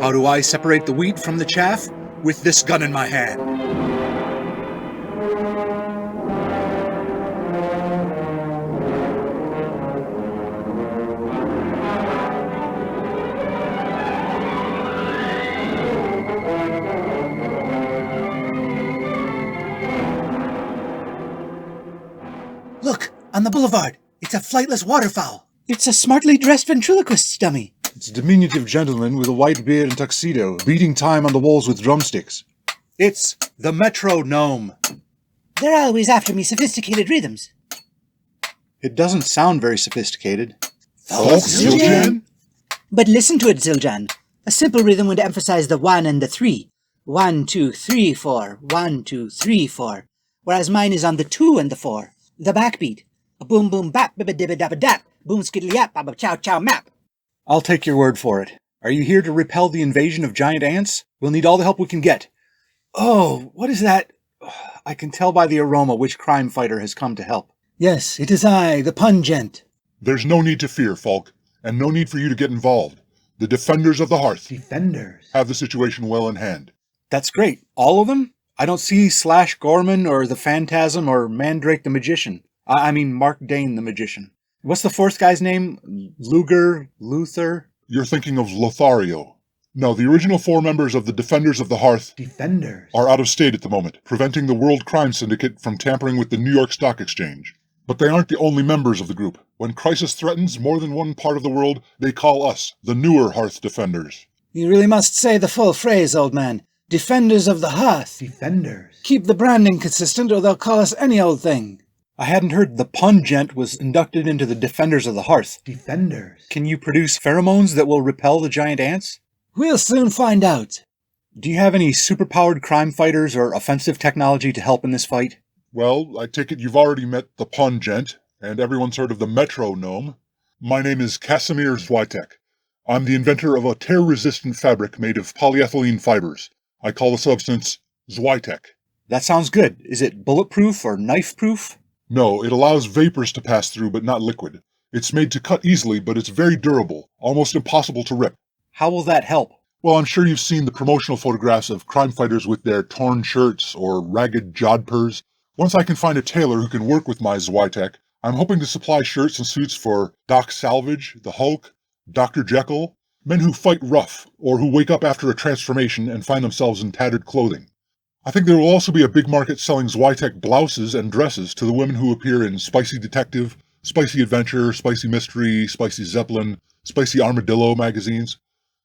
How do I separate the wheat from the chaff? With this gun in my hand. Look, on the boulevard. It's a flightless waterfowl. It's a smartly dressed ventriloquist dummy. It's a diminutive gentleman with a white beard and tuxedo, beating time on the walls with drumsticks. It's the metronome. They're always after me sophisticated rhythms. It doesn't sound very sophisticated. Falk, Zildjian? But listen to it, Zildjian. A simple rhythm would emphasize the 1 and the 3. 1, 2, 3, 4. 1, 2, 3, 4. Whereas mine is on the 2 and the 4. The backbeat. A boom boom bap bibba dibba dabba dap. Boom skiddly yap baba chow chow map. I'll take your word for it. Are you here to repel the invasion of giant ants? We'll need all the help we can get. Oh, what is that? I can tell by the aroma which crime fighter has come to help. Yes, it is I, the pungent. There's no need to fear, Falk, and no need for you to get involved. The defenders of the Hearth have the situation well in hand. That's great. All of them? I don't see Slash Gorman or the Phantasm or Mandrake the Magician. I mean Mark Dane the Magician. What's the fourth guy's name? Luger? Luther? You're thinking of Lothario. No, the original 4 members of the Defenders of the Hearth are out of state at the moment, preventing the World Crime Syndicate from tampering with the New York Stock Exchange. But they aren't the only members of the group. When crisis threatens more than one part of the world, they call us, the newer Hearth Defenders. You really must say the full phrase, old man. Defenders of the Hearth. Keep the branding consistent or they'll call us any old thing. I hadn't heard the pungent was inducted into the Defenders of the Hearth. Can you produce pheromones that will repel the giant ants? We'll soon find out. Do you have any superpowered crime fighters or offensive technology to help in this fight? Well, I take it you've already met the pungent, and everyone's heard of the metronome. My name is Casimir Zwitek. I'm the inventor of a tear-resistant fabric made of polyethylene fibers. I call the substance Zwitek. That sounds good. Is it bulletproof or knife-proof? No, it allows vapors to pass through, but not liquid. It's made to cut easily, but it's very durable, almost impossible to rip. How will that help? Well, I'm sure you've seen the promotional photographs of crime fighters with their torn shirts or ragged jodhpurs. Once I can find a tailor who can work with my Zwitek, I'm hoping to supply shirts and suits for Doc Salvage, the Hulk, Dr. Jekyll, men who fight rough, or who wake up after a transformation and find themselves in tattered clothing. I think there will also be a big market selling Zwitek blouses and dresses to the women who appear in Spicy Detective, Spicy Adventure, Spicy Mystery, Spicy Zeppelin, Spicy Armadillo magazines.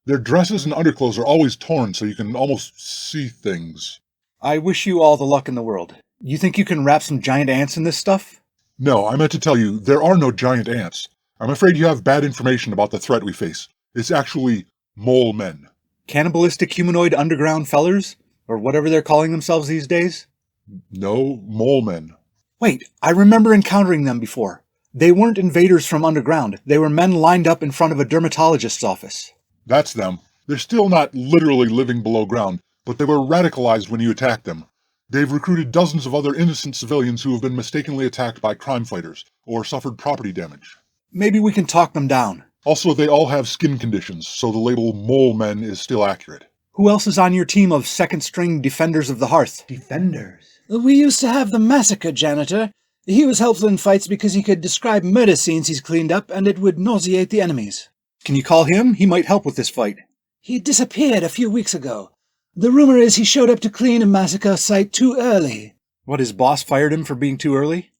Their dresses and underclothes are always torn so you can almost see things. I wish you all the luck in the world. You think you can wrap some giant ants in this stuff? No, I meant to tell you, there are no giant ants. I'm afraid you have bad information about the threat we face. It's actually mole men. Cannibalistic humanoid underground fellers? Or whatever they're calling themselves these days? No, mole men. Wait, I remember encountering them before. They weren't invaders from underground. They were men lined up in front of a dermatologist's office. That's them. They're still not literally living below ground, but they were radicalized when you attacked them. They've recruited dozens of other innocent civilians who have been mistakenly attacked by crime fighters, or suffered property damage. Maybe we can talk them down. Also, they all have skin conditions, so the label mole men is still accurate. Who else is on your team of second-string Defenders of the Hearth? We used to have the massacre janitor. He was helpful in fights because he could describe murder scenes he's cleaned up and it would nauseate the enemies. Can you call him? He might help with this fight. He disappeared a few weeks ago. The rumor is he showed up to clean a massacre site too early. What, his boss fired him for being too early?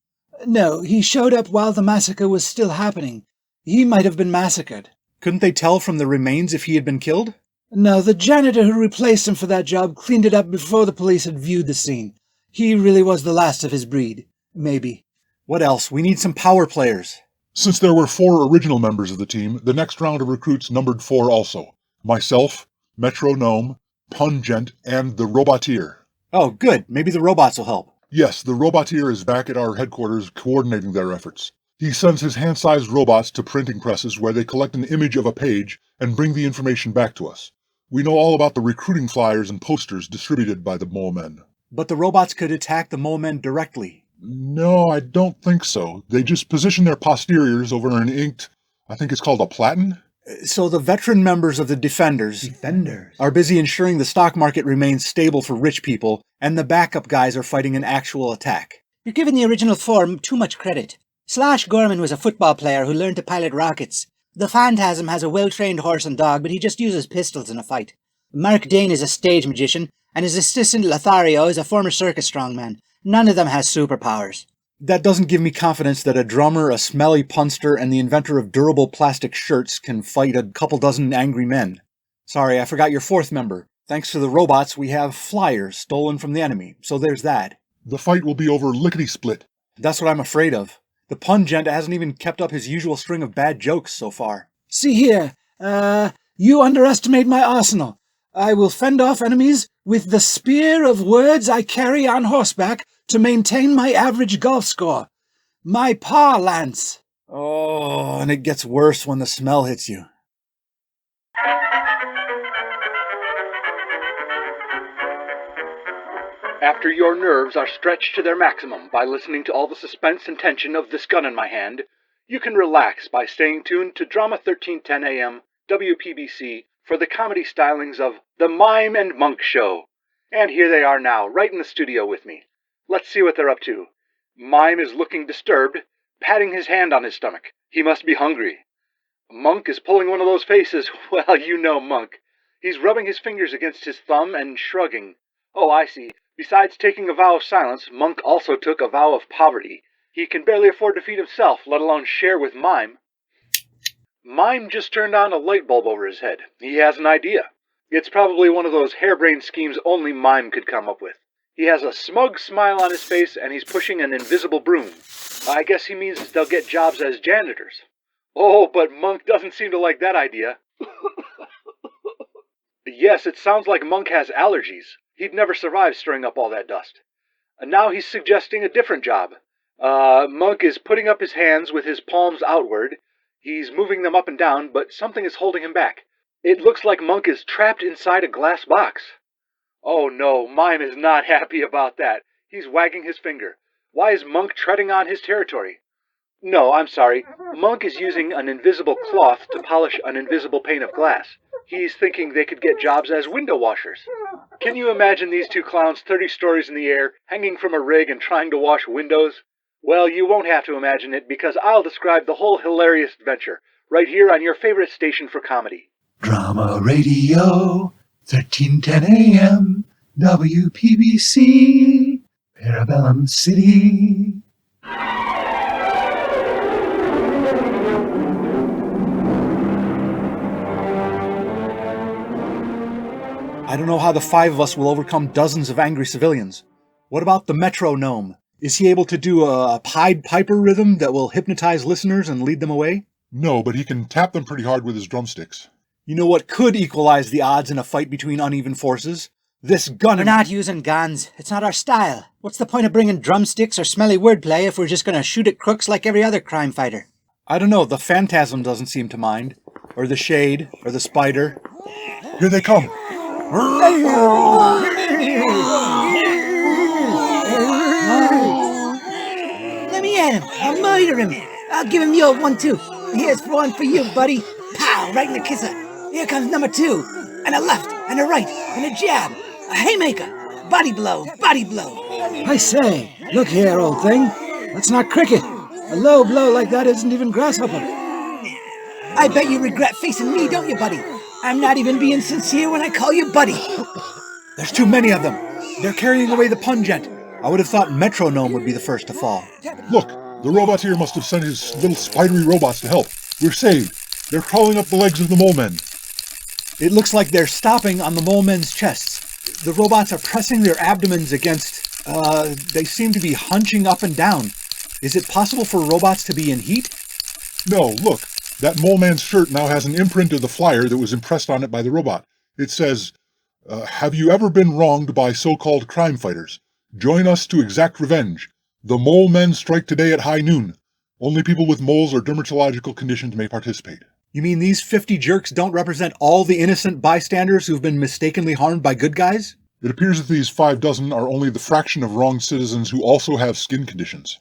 No, he showed up while the massacre was still happening. He might have been massacred. Couldn't they tell from the remains if he had been killed? No, the janitor who replaced him for that job cleaned it up before the police had viewed the scene. He really was the last of his breed. Maybe. What else? We need some power players. Since there were 4 original members of the team, the next round of recruits numbered 4 also. Myself, Metronome, Pungent, and the Roboteer. Oh, good. Maybe the robots will help. Yes, the Roboteer is back at our headquarters coordinating their efforts. He sends his hand-sized robots to printing presses where they collect an image of a page and bring the information back to us. We know all about the recruiting flyers and posters distributed by the mole men. But the robots could attack the mole men directly. No, I don't think so. They just position their posteriors over an inked, I think it's called a platen. So the veteran members of the Defenders are busy ensuring the stock market remains stable for rich people, and the backup guys are fighting an actual attack. You're giving the original four too much credit. Slash Gorman was a football player who learned to pilot rockets. The Phantasm has a well-trained horse and dog, but he just uses pistols in a fight. Mark Dane is a stage magician, and his assistant Lothario is a former circus strongman. None of them has superpowers. That doesn't give me confidence that a drummer, a smelly punster, and the inventor of durable plastic shirts can fight a couple dozen angry men. Sorry, I forgot your fourth member. Thanks to the robots, we have flyers stolen from the enemy, so there's that. The fight will be over lickety-split. That's what I'm afraid of. The pun gent hasn't even kept up his usual string of bad jokes so far. See here, you underestimate my arsenal. I will fend off enemies with the spear of words I carry on horseback to maintain my average golf score. My parlance. Oh, and it gets worse when the smell hits you. After your nerves are stretched to their maximum by listening to all the suspense and tension of This Gun in My Hand, you can relax by staying tuned to Drama 1310 AM, WPBC, for the comedy stylings of The Mime and Monk Show. And here they are now, right in the studio with me. Let's see what they're up to. Mime is looking disturbed, patting his hand on his stomach. He must be hungry. Monk is pulling one of those faces. Well, you know Monk. He's rubbing his fingers against his thumb and shrugging. Oh, I see. Besides taking a vow of silence, Monk also took a vow of poverty. He can barely afford to feed himself, let alone share with Mime. Mime just turned on a light bulb over his head. He has an idea. It's probably one of those harebrained schemes only Mime could come up with. He has a smug smile on his face, and he's pushing an invisible broom. I guess he means they'll get jobs as janitors. Oh, but Monk doesn't seem to like that idea. Yes, it sounds like Monk has allergies. He'd never survive stirring up all that dust. And now he's suggesting a different job. Monk is putting up his hands with his palms outward. He's moving them up and down, but something is holding him back. It looks like Monk is trapped inside a glass box. Oh no, Mime is not happy about that. He's wagging his finger. Why is Monk treading on his territory? No, I'm sorry. Monk is using an invisible cloth to polish an invisible pane of glass. He's thinking they could get jobs as window washers. Can you imagine these two clowns 30 stories in the air, hanging from a rig and trying to wash windows? Well, you won't have to imagine it, because I'll describe the whole hilarious adventure, right here on your favorite station for comedy. Drama Radio, 1310 AM, WPBC, Parabellum City. I don't know how the five of us will overcome dozens of angry civilians. What about the metronome? Is he able to do a Pied Piper rhythm that will hypnotize listeners and lead them away? No, but he can tap them pretty hard with his drumsticks. You know what could equalize the odds in a fight between uneven forces? This gun. We're not using guns. It's not our style. What's the point of bringing drumsticks or smelly wordplay if we're just going to shoot at crooks like every other crime fighter? I don't know, the Phantasm doesn't seem to mind. Or the Shade, or the Spider. Here they come. Let me at him. I'll murder him. I'll give him the old 1-2. Here's one for you, buddy. Pow, right in the kisser. Here comes number 2. And a left, and a right, and a jab. A haymaker. Body blow, body blow. I say, look here, old thing. That's not cricket. A low blow like that isn't even grasshopper. I bet you regret facing me, don't you, buddy? I'm not even being sincere when I call you buddy. There's too many of them. They're carrying away the pungent. I would have thought Metronome would be the first to fall. Look, the robot here must have sent his little spidery robots to help. We're saved. They're crawling up the legs of the mole men. It looks like they're stopping on the mole men's chests. The robots are pressing their abdomens against, they seem to be hunching up and down. Is it possible for robots to be in heat? No, look. That mole man's shirt now has an imprint of the flyer that was impressed on it by the robot. It says, have you ever been wronged by so-called crime fighters? Join us to exact revenge. The mole men strike today at high noon. Only people with moles or dermatological conditions may participate. You mean these 50 jerks don't represent all the innocent bystanders who've been mistakenly harmed by good guys? It appears that these 5 dozen are only the fraction of wronged citizens who also have skin conditions.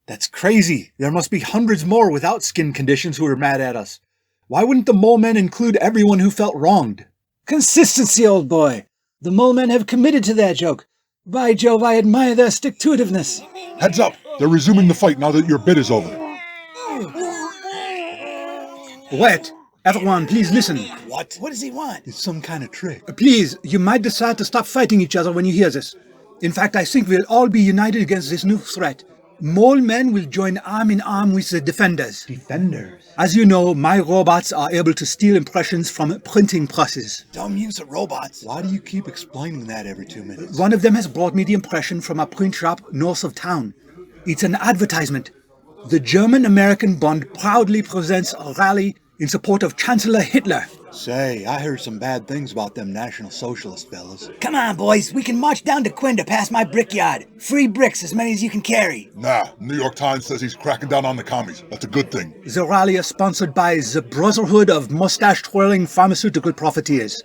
That's crazy. There must be hundreds more without skin conditions who are mad at us. Why wouldn't the mole men include everyone who felt wronged? Consistency, old boy. The mole men have committed to their joke. By Jove, I admire their stick-to-itiveness. Heads up! They're resuming the fight now that your bid is over. Wait, everyone, please listen. What? What does he want? It's some kind of trick. Please, you might decide to stop fighting each other when you hear this. In fact, I think we'll all be united against this new threat. Mole men will join arm in arm with the defenders. Defenders? As you know, my robots are able to steal impressions from printing presses. Dumb use of robots. Why do you keep explaining that every 2 minutes? One of them has brought me the impression from a print shop north of town. It's an advertisement. The German-American Bund proudly presents a rally in support of Chancellor Hitler. Say, I heard some bad things about them National Socialist fellas. Come on, boys. We can march down to Quinn to pass my brickyard. Free bricks, as many as you can carry. Nah, New York Times says he's cracking down on the commies. That's a good thing. The rally is sponsored by the Brotherhood of Mustache-Twirling Pharmaceutical Profiteers.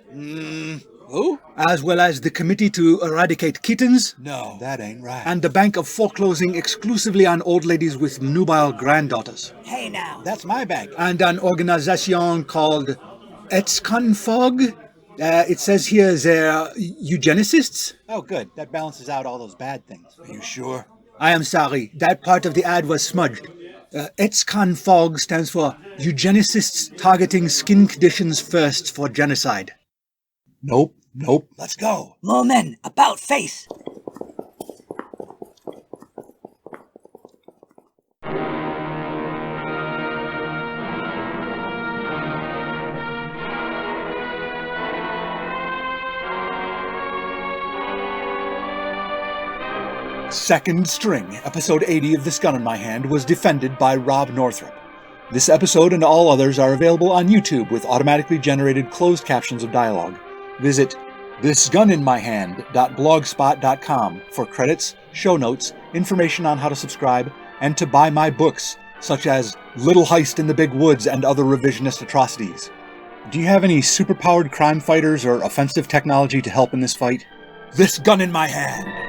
Who? As well as the Committee to Eradicate Kittens, No, that ain't right. and the Bank of Foreclosing exclusively on old ladies with nubile granddaughters. Hey now. That's my bag. And an organization called Etzkonfog. It says here they're eugenicists. Oh, good. That balances out all those bad things. Are you sure? I am sorry, that part of the ad was smudged. Etzkonfog stands for Eugenicists Targeting Skin Conditions First for Genocide. Nope. Let's go. Mole men, about face. Second String, episode 80 of This Gun in My Hand, was defended by Rob Northrop. This episode and all others are available on YouTube with automatically generated closed captions of dialogue. Visit thisguninmyhand.blogspot.com for credits, show notes, information on how to subscribe, and to buy my books, such as Little Heist in the Big Woods and Other Revisionist Atrocities. Do you have any superpowered crime fighters or offensive technology to help in this fight? This Gun in My Hand!